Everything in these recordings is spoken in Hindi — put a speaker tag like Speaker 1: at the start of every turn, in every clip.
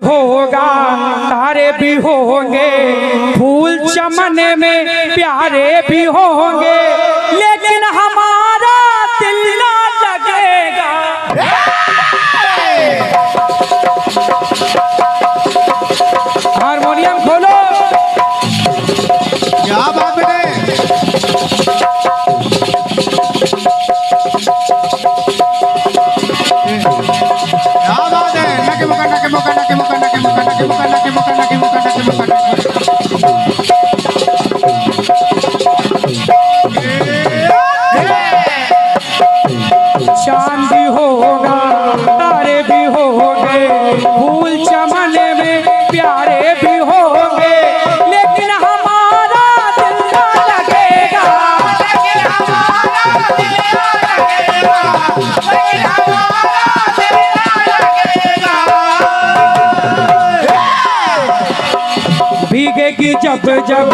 Speaker 1: होगा तारे भी होंगे, फूल चमन में प्यारे भी होंगे, लेकिन हमारा दिल ना लगेगा। हारमोनियम खोलो।
Speaker 2: क्या बात है। नके मुका नके मुका नके मुका नके मुका नके मुका नके मुका नके मुका नके मुका
Speaker 1: चांद भी होगा तारे भी होंगे, फूल चमन में प्यारे भी होंगे, लेकिन हमारा दिल ना लगेगा। लेकिन हमारा दिल ना लगेगा, लेकिन हमारा दिल ना लगेगा। भीगेगी जब जब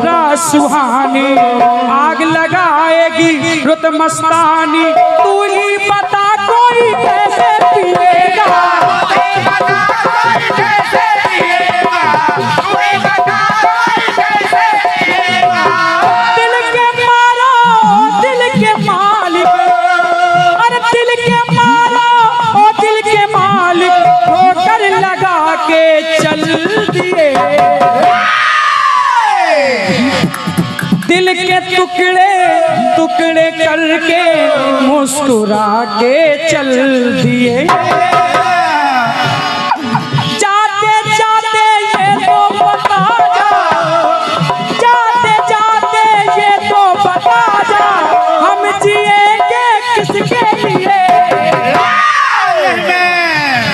Speaker 1: रात सुहानी, आग लगाएगी रुत मस्तानी, तू ही बता कोई कैसे पिएगा। कैसे पिएगा, तू ही बता कोई कैसे पिएगा। दिल के मारो दिल के मालिक, अरे दिल के मारो ओ दिल के मालिक, ठोकर लगा के चल दिए। दिल के टुकड़े टुकड़े करके मुस्कुरा के चल दिए। जाते जाते ये तो बता जा, जाते जाते ये तो बता जा, हम जिएंगे किसके लिए।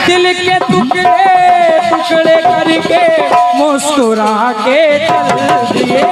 Speaker 1: दिल के टुकड़े टुकड़े करके मुस्कुरा के चल दिए।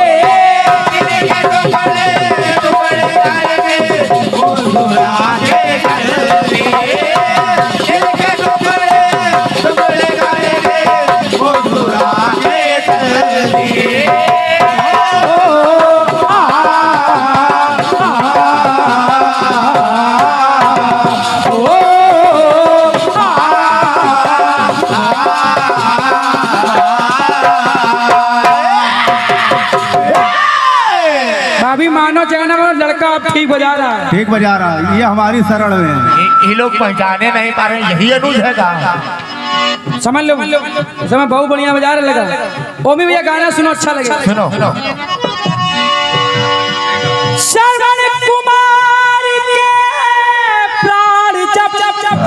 Speaker 1: भाभी मानो चाहे वो लड़का अब ठीक बजा रहा है,
Speaker 2: ठीक बजा रहा है। ये हमारी शरण में है।
Speaker 3: ये लोग पहचाने नहीं पा रहे, यही अनुज है का।
Speaker 1: समझ लो समय बहुत बढ़िया बजा रहा लगा। ओमी भैया गाना सुनो, अच्छा लगेगा।
Speaker 3: सुनो
Speaker 1: श्रवण कुमार के प्राण जप जप जप,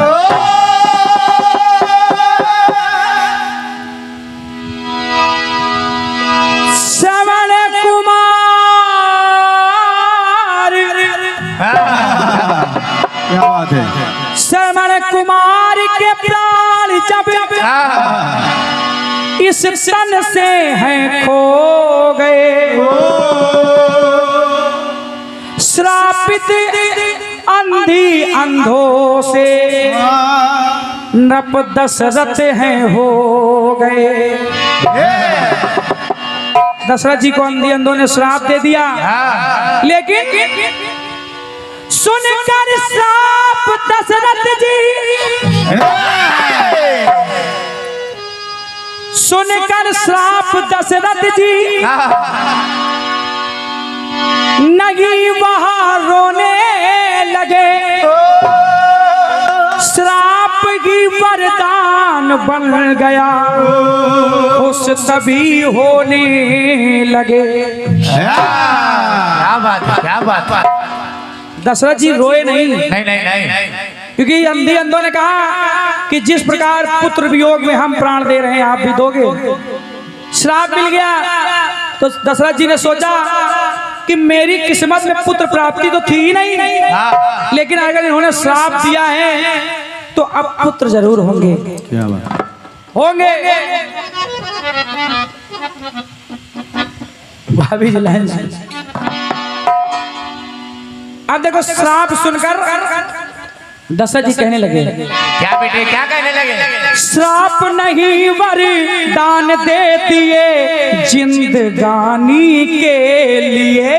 Speaker 1: श्रवण कुमार,
Speaker 2: क्या बात है।
Speaker 1: श्रवण कुमार के प्राण जब इस तन से हैं खो गए, श्रापित अंधी अंधों से नप दशरथ हैं हो गए। दशरथ जी को अंधी अंधों ने श्राप दे दिया, लेकिन सुनकर श्राप दशरथ जी, सुनकर श्राप दशरथ जी, नहीं वहां रोने लगे। श्राप ही वरदान बन गया, उस तभी होने लगे।
Speaker 3: क्या बात, क्या बात।
Speaker 1: दशरथ जी रोए नहीं,
Speaker 3: नहीं,
Speaker 1: क्योंकि अंधी अंधों ने कहा कि जिस प्रकार पुत्र वियोग में हम प्राण दे रहे हैं आप भी दोगे। श्राप मिल गया तो दशरथ जी ने सोचा कि मेरी किस्मत में पुत्र प्राप्ति तो थी ही नहीं, लेकिन अगर इन्होंने श्राप दिया है तो अब पुत्र जरूर होंगे।
Speaker 2: क्या बात
Speaker 1: होंगे। भाभी जी लाइन अब देखो, श्राप सुनकर दशरथ जी कहने लगे,
Speaker 3: क्या बेटे क्या कहने लगे।
Speaker 1: श्राप नहीं वरदान दे दिए जिंदगानी के लिए।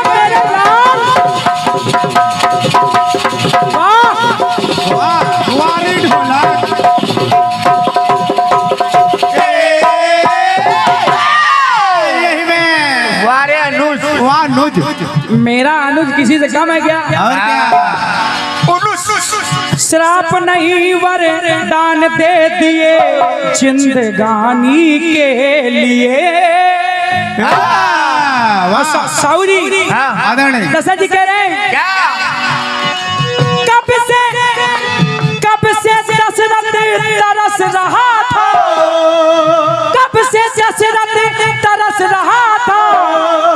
Speaker 1: मेरे
Speaker 2: अनुज।
Speaker 1: मेरा अनुज किसी से कम है क्या?
Speaker 2: और क्या?
Speaker 1: श्राप नहीं वरदान दे दिए जिंदगानी के लिए। साउरी
Speaker 2: आदरणीय
Speaker 1: दशरथ जी कह रहे हैं
Speaker 3: क्या
Speaker 1: कब से दशरथ तरस रहा था, कब से दशरथ तरस रहा था,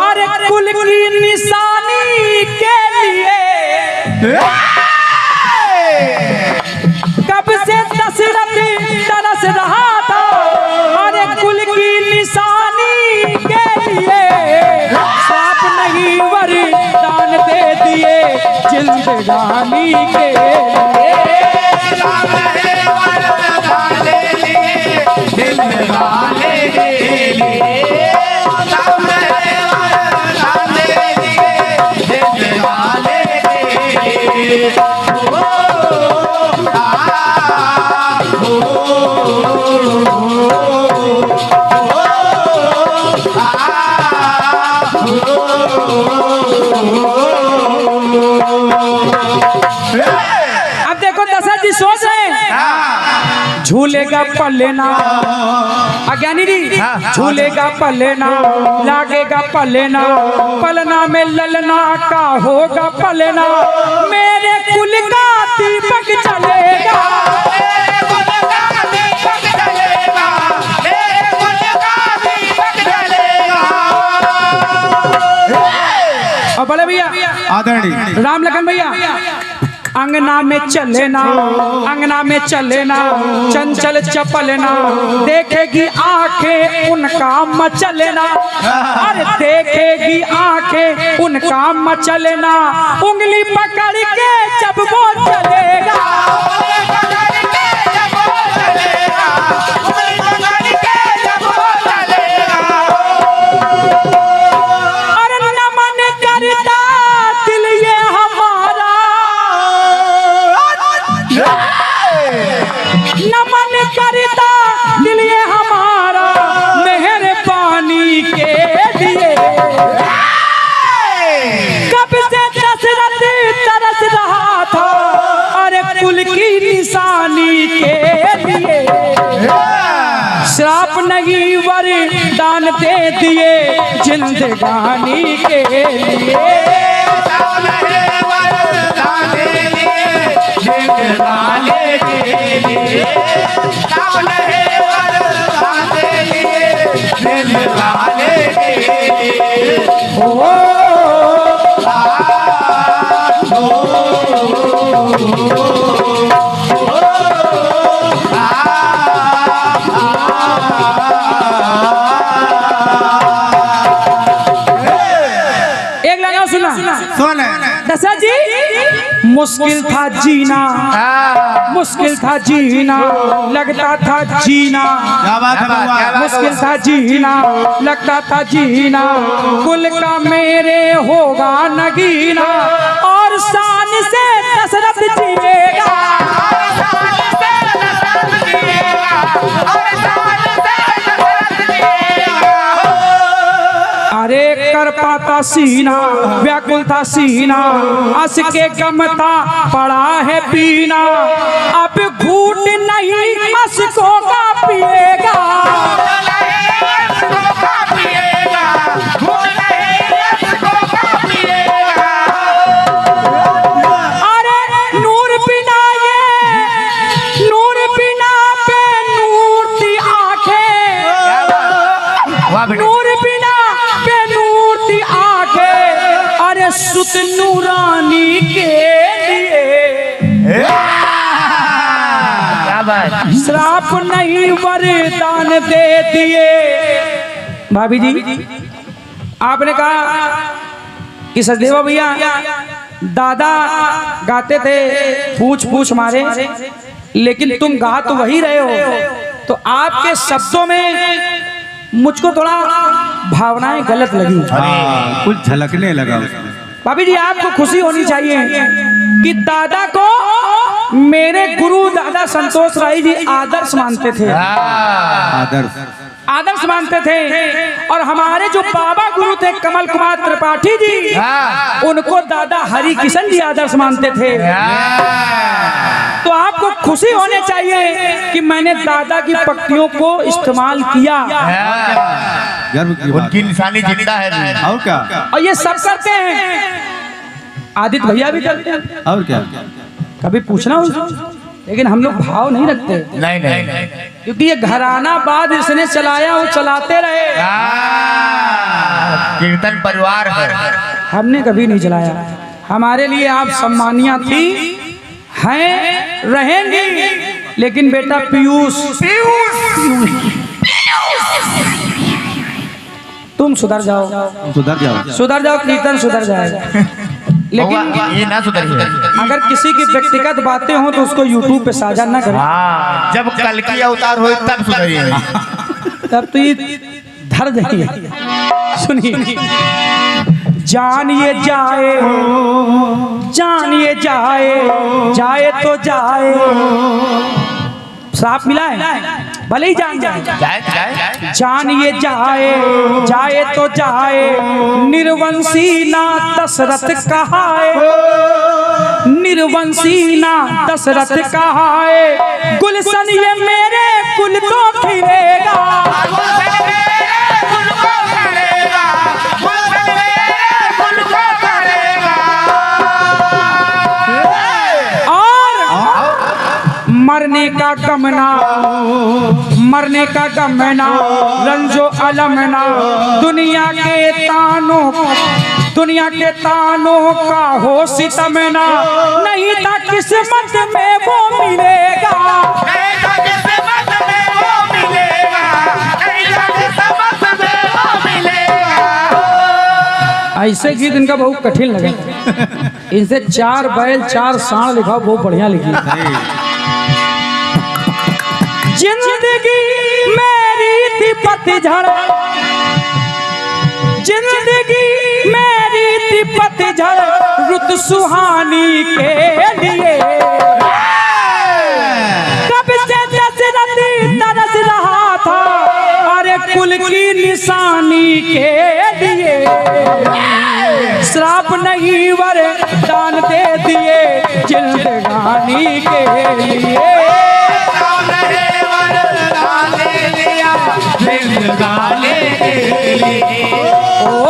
Speaker 1: अरे कुल की निशानी के लिए। कब से दशरथ तरस रहा था, अरे कुल की निशानी के लिए। श्राप नहीं वरदान दे दिए जिंदगानी के लिए। अब देखो दशरथ जी सोच रहे हैं झूलेगा पलेना, अज्ञानी जी झूलेगा पलेना, लागेगा पलेना, पलना में ललना का होगा पलेना, मेरे कुल का दीपक जलेगा। और बड़े भैया
Speaker 2: आदरणीय
Speaker 1: राम लखन भैया अंगना में चले ना, अंगना में चले ना, चंचल चपलना, देखेगी आंखें उनका मचलना, अरे देखेगी आंखें उनका मचलना, उंगली पकड़ के जब वो चलेगा। अरे नमन करता दिल ये हमारा, नमन करता दिल ये हमारा, मेहरबानी के लिए। कब से दशरथ तरस रहा था, अरे कुल की निशानी के लिए। श्राप नहीं वरदान दे दिए जिंदगानी के लिए। एक लगा सुना
Speaker 2: सुन
Speaker 1: दशरथ जी, मुश्किल था जीना, मुश्किल था जीना, लगता था जीना,
Speaker 2: क्या बात है भगवान?
Speaker 1: मुश्किल था जीना, लगता था जीना, कुल का मेरे होगा नगीना, और शान से दशरथ जिएगा। अरे कर पाता सीना, व्याकुल था सीना, अस के गम था पड़ा है पीना, अब घूट नहीं अशकों का पिएगा। अरे नूर बिना ये, नूर बिना पे नूर की आंखें, नूर बिना पे नूर की आंखें, अरे सुत नूरानी के लिए।
Speaker 3: क्या बात?
Speaker 1: श्राप नहीं वरदान दे दिए। भाभी जी आपने कहा कि सचदेवा भैया दादा गाते थे पूछ पूछ मारे, लेकिन तुम गा तो वही रहे हो, तो आपके शब्दों में मुझको थोड़ा भावनाएं गलत लगी।
Speaker 2: कुछ झलकने लगा उसमें।
Speaker 1: भाभी जी आपको खुशी होनी चाहिए कि दादा को मेरे गुरु दादा संतोष राय जी आदर्श मानते थे।
Speaker 2: आदर्श
Speaker 1: आदर्श मानते थे। और हमारे जो बाबा गुरु थे कमल कुमार त्रिपाठी जी, उनको दादा हरि किशन जी आदर्श मानते थे। तो आपको खुशी होनी चाहिए कि मैंने दादा की पक्तियों को इस्तेमाल किया।
Speaker 4: उनकी निशानी जिंदा है।
Speaker 2: और क्या?
Speaker 1: और ये सब करते हैं, आदित्य भैया भी करते हैं।
Speaker 2: और क्या?
Speaker 1: कभी पूछना उनसे, लेकिन हम लोग भाव नहीं रखते,
Speaker 4: नहीं,
Speaker 1: क्योंकि ये घराना बाद इसने चलाया, वो चलाते रहे।
Speaker 4: कीर्तन परिवार है।
Speaker 1: हमने कभी नहीं चलाया। हमारे लिए आप सम्मानिया थी, हैं, रहेंगी। लेकिन बेटा पीयूष, तुम सुधर जाओ, सुधर जाओ, कीर्तन सुधर जाएगा। लेकिन
Speaker 4: ये ना सुधरिए।
Speaker 1: अगर किसी की व्यक्तिगत बातें हो तो उसको YouTube पे साझा ना करें।
Speaker 4: जब कल की अवतार हो तब सुधरिए।
Speaker 1: तब तो ये धर जाइए। सुनिए, जानिए जाए, जानिए जाए, जाए तो जाए। श्राप मिला है, भले ही जान जाए। जानिए जाए, जाए तो जाए। निर्वंशी ना दशरथ कहाए, निर्वंशी ना दशरथ कहाए। गुलशन ये मेरे कुल को खिलेगा, मरने का गमना, मरने का गमना, रंजो अलमना। दुनिया के तानों, दुनिया के तानों का हो सितमना। नहीं था किस्मत में वो मिलेगा, नहीं था किस्मत में वो मिलेगा, नहीं था किस्मत में वो मिलेगा। ऐसे गीत इनका बहुत कठिन लगे। इनसे 4 बैल 4 सांड लिखाओ, बहुत बढ़िया लिखी। जिंदगी मेरी थी पतझड़, जिंदगी मेरी थी पतझड़, रुत सुहानी के लिए। कब से दशरथ तरस रहा था, अरे कुल की निशानी के लिए। श्राप नहीं वरदान दे दिए, जिंदगानी के लिए।
Speaker 4: जिंदगानी के लिए।
Speaker 1: ओ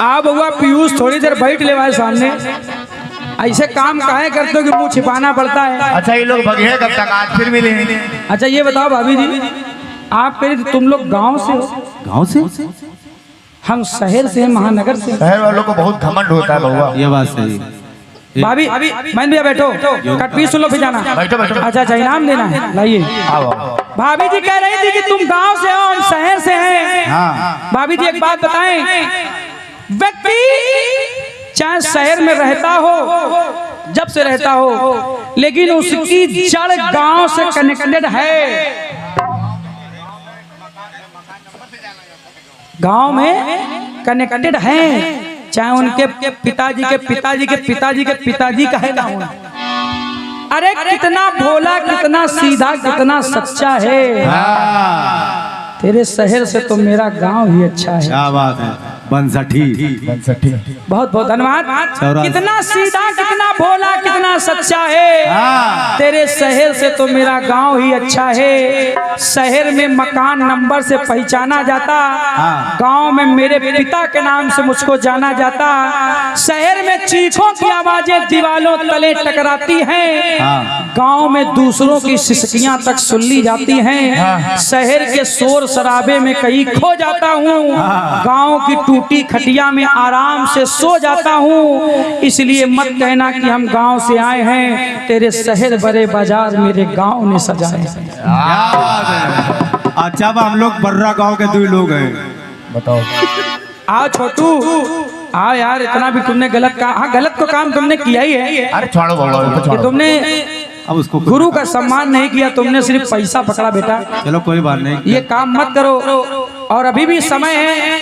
Speaker 1: आप हुआ पीयूष, थोड़ी देर बैठ ले भाई सामने। ऐसे काम काहे करते हो कि मुंह छिपाना पड़ता है?
Speaker 4: अच्छा, ये लोग भगे कब तक? आज फिर मिले।
Speaker 1: अच्छा ये बताओ भाभी जी, आप कह रही थी तुम लोग गांव से हो?
Speaker 2: गांव से?
Speaker 1: हम शहर से, महानगर से।
Speaker 4: शहर वालों को बहुत घमंड होता है बउआ।
Speaker 2: ये बात सही।
Speaker 1: भाभी मैं भी बैठो, कटपीस सुन लो फिर जाना।
Speaker 4: बैठो बैठो।
Speaker 1: अच्छा इनाम देना है, लाइए। भाभी जी कह रही थी कि तुम गांव से हो, हम शहर से हैं।
Speaker 2: हाँ।
Speaker 1: भाभी जी एक बात बताएं, व्यक्ति चाहे शहर में रहता हो, जब से रहता हो, लेकिन उसकी जड़ गांव से कनेक्टेड है। गांव में कनेक्टेड हैं, चाहे उनके पिताजी के पिताजी के पिताजी के पिताजी का है गाँव। अरे कितना भोला, कितना सीधा, कितना सच्चा है। तेरे शहर से तो मेरा गांव ही अच्छा है।
Speaker 2: क्या बात है, बनसठी।
Speaker 1: बहुत बहुत धन्यवाद। कितना सीधा, कितना भोला, कितना सच्चा है। तेरे शहर से तो मेरा गांव ही अच्छा है। शहर में मकान नंबर से पहचाना जाता, गांव में मेरे पिता के नाम से मुझको जाना जाता। शहर में चीखों की आवाजें दीवालों तले टकराती हैं, गांव में दूसरों की सिसकियां तक सुन ली जाती हैं। शहर के शोर शराबे में कहीं खो जाता हूँ, गांव की टूटी खटिया में आराम से सो जाता हूँ। इसलिए मत कहना कि हम गांव से आए हैं, तेरे शहर बड़े बाजार मेरे गांव ने सजाए।
Speaker 2: अच्छा, अब हम लोग बर्रा गांव के 2 लोग हैं।
Speaker 4: बताओ।
Speaker 1: आओ छोटू, आओ यार, इतना भी तुमने गलत कहा। हाँ, गलत तो काम तुमने किया ही है।
Speaker 4: अरे छोड़ो
Speaker 1: कि तुमने
Speaker 2: अब उसको
Speaker 1: गुरु का सम्मान नहीं किया, तुमने सिर्फ पैसा पकड़ा बेटा।
Speaker 2: चलो कोई बात नहीं,
Speaker 1: ये काम मत करो। और अभी भी समय है,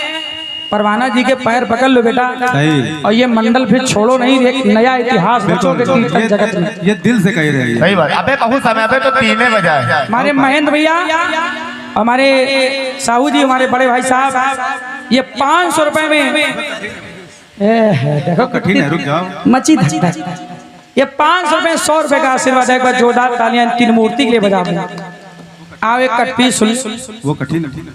Speaker 1: परवाना जी के पैर पकड़ लो बेटा,
Speaker 5: सही।
Speaker 1: और ये मंडल फिर छोड़ो नहीं, एक नया इतिहास बचोगे कीर्तन जगत में।
Speaker 5: ये दिल से कह रहे हैं।
Speaker 4: सही बात। अबे बहुत समय, अबे तो 3 बजे है।
Speaker 1: हमारे महेंद्र भैया, हमारे साहू जी, हमारे बड़े भाई साहब, ये 500 रुपए में देखो
Speaker 5: कठिन है, रुक जाओ।
Speaker 1: मची धक धक। ये 500 रुपए 100 रुपए का आशीर्वाद है। एक बार जोरदार तालियां तीन मूर्ति के लिए बजा दो। आओ एक कटपी सुन।
Speaker 5: वो कठिन है।